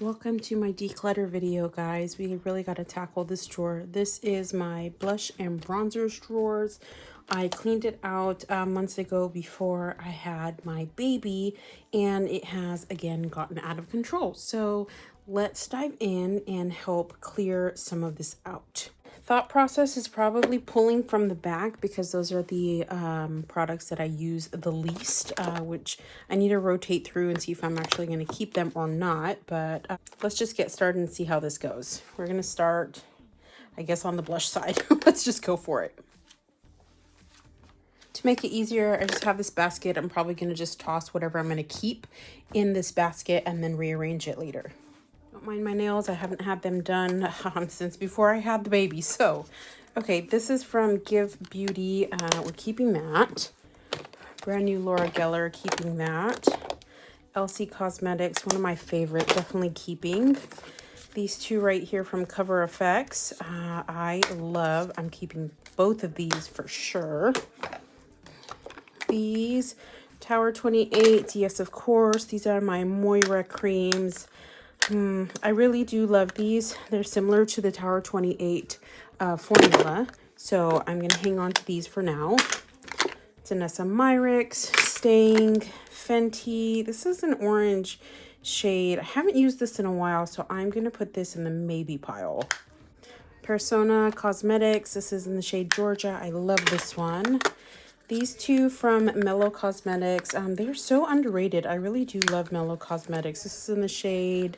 Welcome to my declutter video, guys. We really got to tackle this drawer. This is my blush and bronzers drawers. I cleaned it out months ago before I had my baby, and it has again gotten out of control. So let's dive in and help clear some of this out. Thought process is probably pulling from the back because those are the products that I use the least, which I need to rotate through and see if I'm actually going to keep them or not. But let's just get started and see how this goes. We're going to start, I guess, on the blush side. Let's just go for it. To make it easier, I just have this basket. I'm probably going to just toss whatever I'm going to keep in this basket and then rearrange it later. Don't mind my nails. I haven't had them done since before I had the baby. So, okay, this is from Give Beauty. We're keeping that. Brand new Laura Geller, keeping that. LC Cosmetics, one of my favorite, definitely keeping. These two right here from Cover FX, I'm keeping both of these for sure. These Tower 28, yes, of course. These are my Moira creams. I really do love these. They're similar to the Tower 28 formula. So I'm going to hang on to these for now. Danessa Myricks, Staying, Fenty. This is an orange shade. I haven't used this in a while, so I'm going to put this in the maybe pile. Persona Cosmetics. This is in the shade Georgia. I love this one. These two from Mellow Cosmetics, they're so underrated. I really do love Mellow Cosmetics. This is in the shade,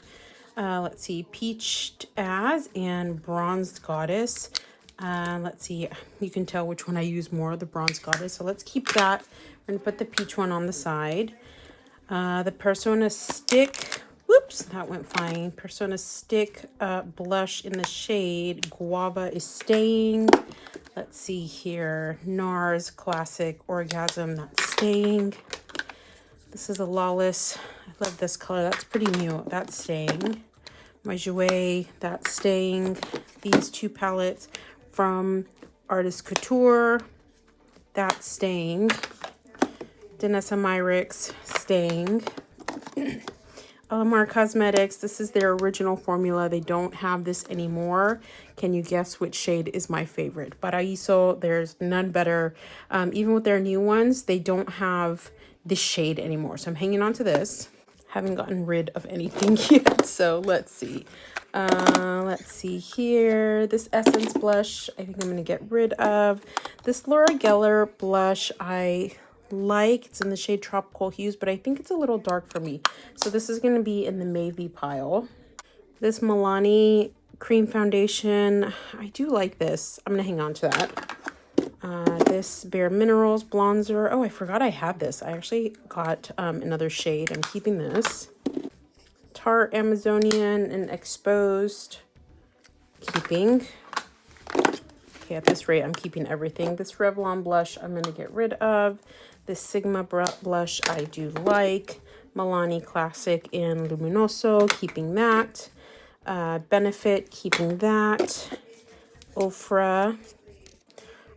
let's see, Peached As and Bronzed Goddess. Let's see, you can tell which one I use more, the Bronzed Goddess. So let's keep that. We're gonna put the peach one on the side. The Persona Stick, whoops, that went flying. Persona Stick blush in the shade Guava is Staying. Let's see here, NARS Classic Orgasm, that's staying. This is a Lawless, I love this color, that's pretty new, that's staying. My Jouet, that's staying. These two palettes from Artist Couture, that's staying. Danessa Myricks, staying. Alamar Cosmetics, this is their original formula. They don't have this anymore. Can you guess which shade is my favorite? Paraíso, there's none better. Even with their new ones, they don't have this shade anymore. So I'm hanging on to this. Haven't gotten rid of anything yet. So let's see. Let's see here. This Essence blush, I think I'm going to get rid of. This Laura Geller blush, it's in the shade Tropical Hues, but I think it's a little dark for me. So this is going to be in the maybe pile. This Milani cream foundation, I do like this. I'm going to hang on to that. This Bare Minerals bronzer. Oh, I forgot I had this. I actually got another shade. I'm keeping this. Tarte Amazonian and Exposed, keeping. Okay, at this rate, I'm keeping everything. This Revlon blush, I'm going to get rid of. This Sigma blush, I do like. Milani Classic in Luminoso, keeping that. Benefit, keeping that. Ofra.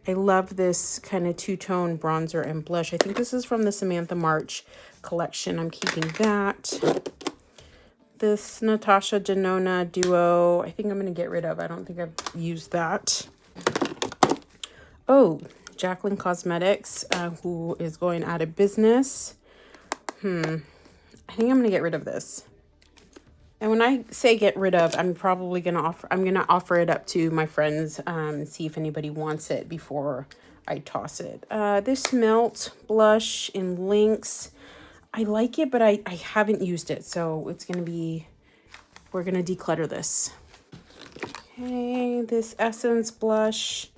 I love this kind of two-tone bronzer and blush. I think this is from the Samantha March collection. I'm keeping that. This Natasha Denona Duo, I think I'm going to get rid of. I don't think I've used that. Oh, Jaclyn Cosmetics, who is going out of business. I think I'm going to get rid of this. And when I say get rid of, I'm probably going to offer it up to my friends and see if anybody wants it before I toss it. This Melt blush in Lynx, I like it, but I haven't used it. So it's going to be, we're going to declutter this. Okay, this Essence blush.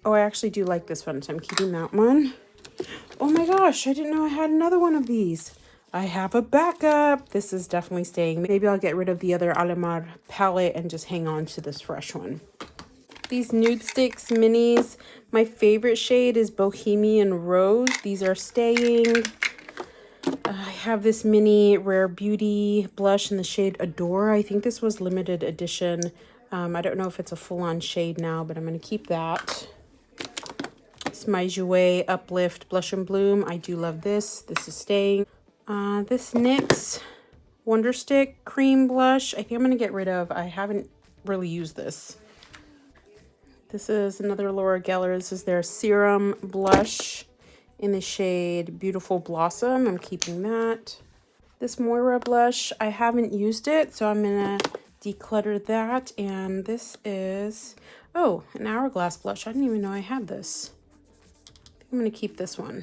Oh, I actually do like this one, so I'm keeping that one. Oh my gosh, I didn't know I had another one of these. I have a backup. This is definitely staying. Maybe I'll get rid of the other Alamar palette and just hang on to this fresh one. These Nude Sticks minis, my favorite shade is Bohemian Rose. These are staying. I have this mini Rare Beauty blush in the shade Adore. I think this was limited edition. I don't know if it's a full-on shade now, but I'm going to keep that. It's my Jouet Uplift Blush and Bloom. I do love this. This is staying. This NYX Wonder Stick Cream Blush. I think I'm going to get rid of. I haven't really used this. This is another Laura Geller. This is their Serum Blush in the shade Beautiful Blossom. I'm keeping that. This Moira blush, I haven't used it, so I'm going to declutter that. And this is, oh, an Hourglass blush. I didn't even know I had this. I'm going to keep this one.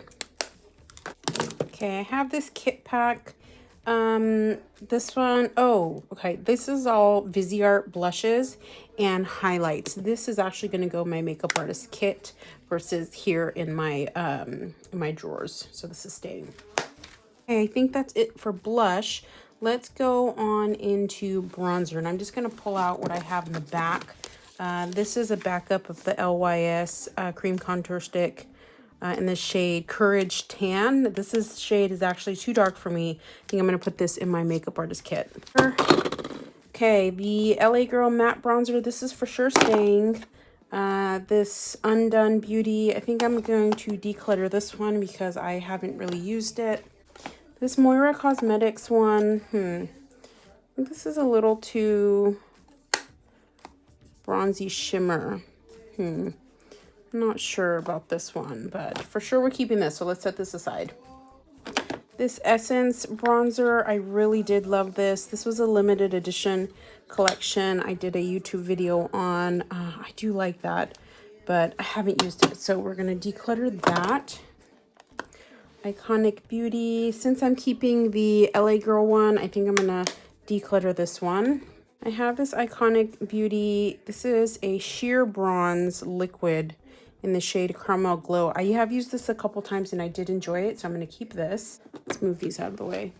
Okay, I have this kit pack. This one, oh, okay. This is all Viseart blushes and highlights. This is actually going to go in my makeup artist kit versus here in my drawers. So this is staying. Okay, I think that's it for blush. Let's go on into bronzer, and I'm just going to pull out what I have in the back. This is a backup of the LYS cream contour stick in the shade Courage Tan. This shade is actually too dark for me. I think I'm going to put this in my makeup artist kit. Okay, the LA Girl Matte Bronzer. This is for sure staying. This Undone Beauty. I think I'm going to declutter this one because I haven't really used it. This Moira Cosmetics one, I think this is a little too bronzy shimmer. I'm not sure about this one, but for sure we're keeping this, so let's set this aside. This Essence bronzer, I really did love this. This was a limited edition collection I did a YouTube video on. I do like that, but I haven't used it, so we're going to declutter that. Iconic Beauty. Since I'm keeping the LA Girl one, I think I'm going to declutter this one. I have this Iconic Beauty. This is a sheer bronze liquid in the shade Caramel Glow. I have used this a couple times and I did enjoy it, so I'm going to keep this. Let's move these out of the way.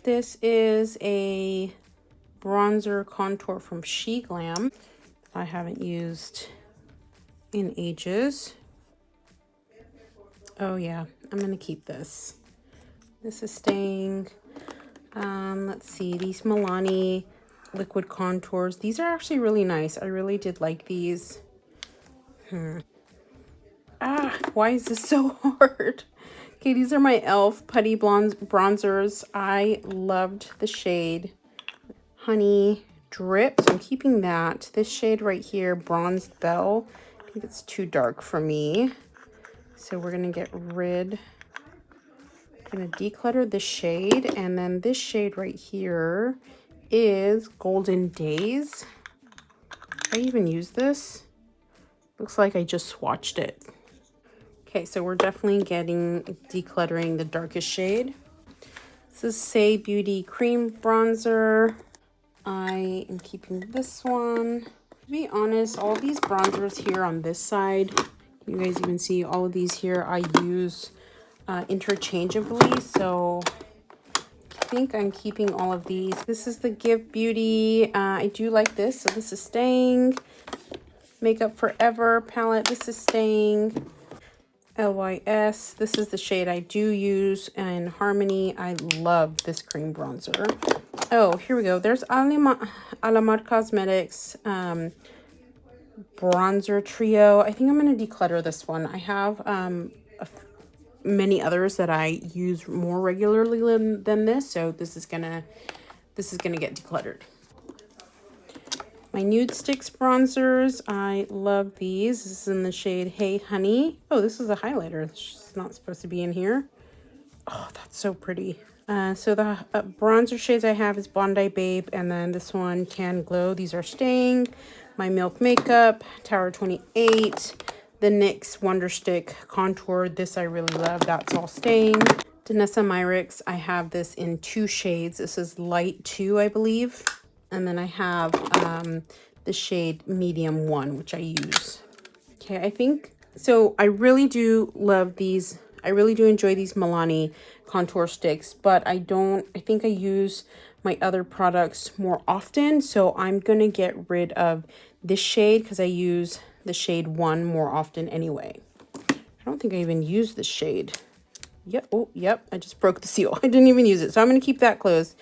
This is a bronzer contour from She Glam. I haven't used in ages. Oh yeah, I'm going to keep this. This is staying. Let's see, these Milani liquid contours. These are actually really nice. I really did like these. Why is this so hard? Okay, these are my e.l.f. Putty bronzers. I loved the shade Honey Drip. So I'm keeping that. This shade right here, Bronzed Belle. I think it's too dark for me. So we're going to get rid. I'm going to declutter this shade. And then this shade right here is Golden Days. I even use this. Looks like I just swatched it. Okay, so we're definitely decluttering the darkest shade. This is Say Beauty Cream Bronzer. I am keeping this one. To be honest, all these bronzers here on this side, you guys even see all of these here, I use interchangeably. So I think I'm keeping all of these. This is the Give Beauty. I do like this, so this is staying. Makeup Forever palette. This is staying. LYS. This is the shade I do use in Harmony. I love this cream bronzer. Oh, here we go. There's Alamar Cosmetics bronzer trio. I think I'm going to declutter this one. I have many others that I use more regularly than this, so this is gonna get decluttered. My Nude Sticks bronzers, I love these. This is in the shade Hey Honey. Oh, this is a highlighter. It's not supposed to be in here. Oh, that's so pretty. So the bronzer shades I have is Bondi Babe, and then this one, Tan Glow. These are staying. My Milk Makeup, Tower 28. The NYX Wonder Stick Contour. This I really love. That's all staying. Danessa Myricks, I have this in 2 shades. This is Light 2, I believe. And then I have the shade Medium 1, which I use. Okay, I think, so I really do love these. I really do enjoy these Milani contour sticks, but I think I use my other products more often. So I'm going to get rid of this shade because I use the shade 1 more often anyway. I don't think I even use this shade. Yep. Oh, yep. I just broke the seal. I didn't even use it. So I'm going to keep that closed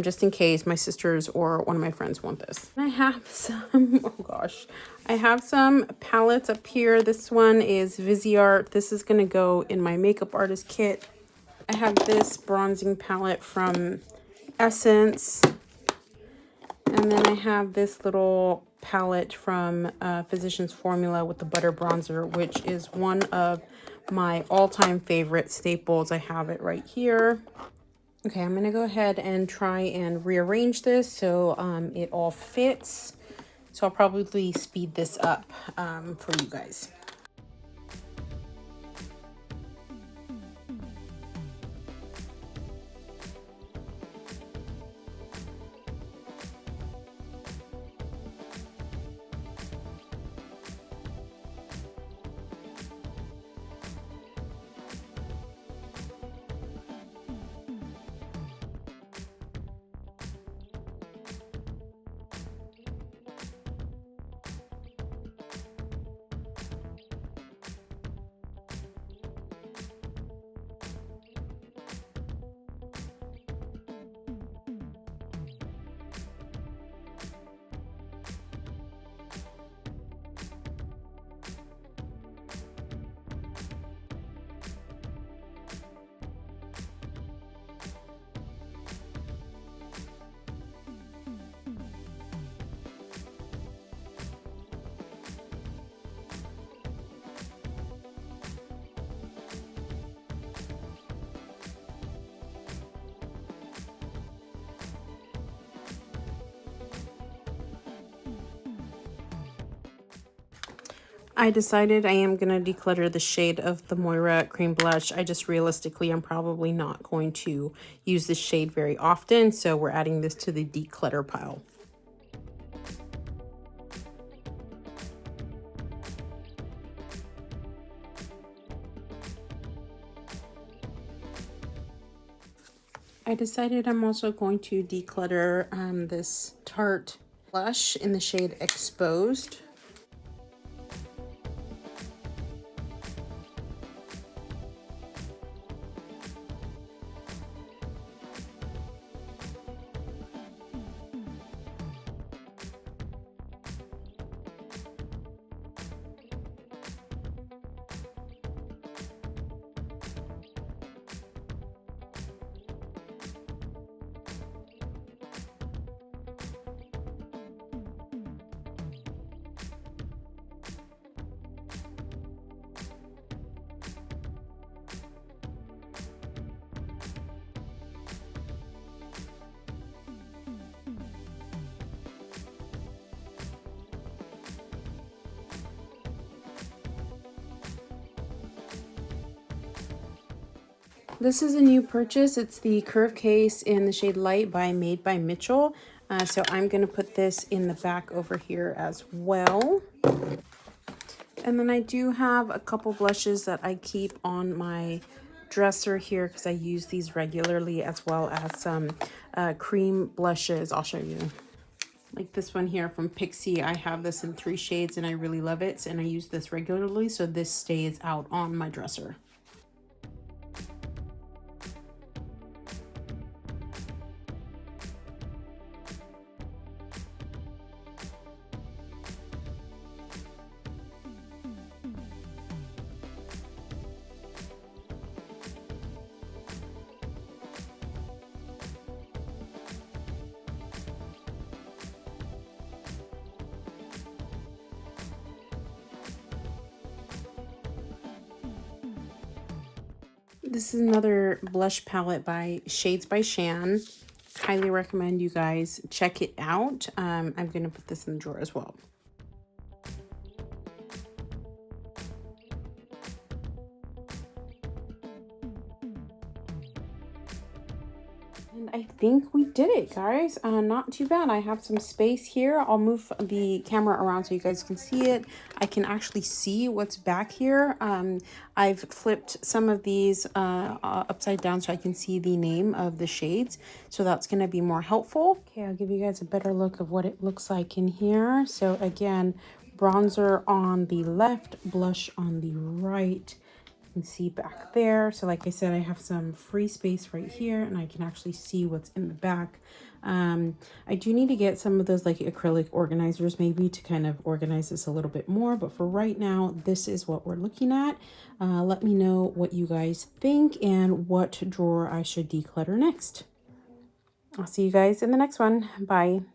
just in case my sisters or one of my friends want this. I have some, oh gosh, I have some palettes up here. This one is Viseart. This is going to go in my makeup artist kit. I have this bronzing palette from essence. And then I have this little palette from Physicians Formula with the butter bronzer, which is one of my all-time favorite staples. I have it right here. Okay, I'm gonna go ahead and try and rearrange this so it all fits. So I'll probably speed this up for you guys. I decided I am going to declutter the shade of the Moira Cream Blush. I just realistically, I'm probably not going to use this shade very often, so we're adding this to the declutter pile. I decided I'm also going to declutter this Tarte blush in the shade Exposed. This is a new purchase. It's the curve case in the shade Light by Made by Mitchell. So I'm going to put this in the back over here as well. And then I do have a couple blushes that I keep on my dresser here because I use these regularly, as well as some cream blushes. I'll show you. Like this one here from Pixie. I have this in 3 shades and I really love it. And I use this regularly, so this stays out on my dresser. This is another blush palette by Shades by Shan. Highly recommend you guys check it out. I'm going to put this in the drawer as well. And I think we did it, guys. Not too bad. I have some space here. I'll move the camera around so you guys can see it. I can actually see what's back here. I've flipped some of these upside down so I can see the name of the shades. So that's going to be more helpful. Okay, I'll give you guys a better look of what it looks like in here. So again, bronzer on the left, blush on the right. Can see back there. So like I said, I have some free space right here and I can actually see what's in the back. I do need to get some of those like acrylic organizers maybe to kind of organize this a little bit more, but for right now, this is what we're looking at. Let me know what you guys think and what drawer I should declutter next. I'll see you guys in the next one. Bye.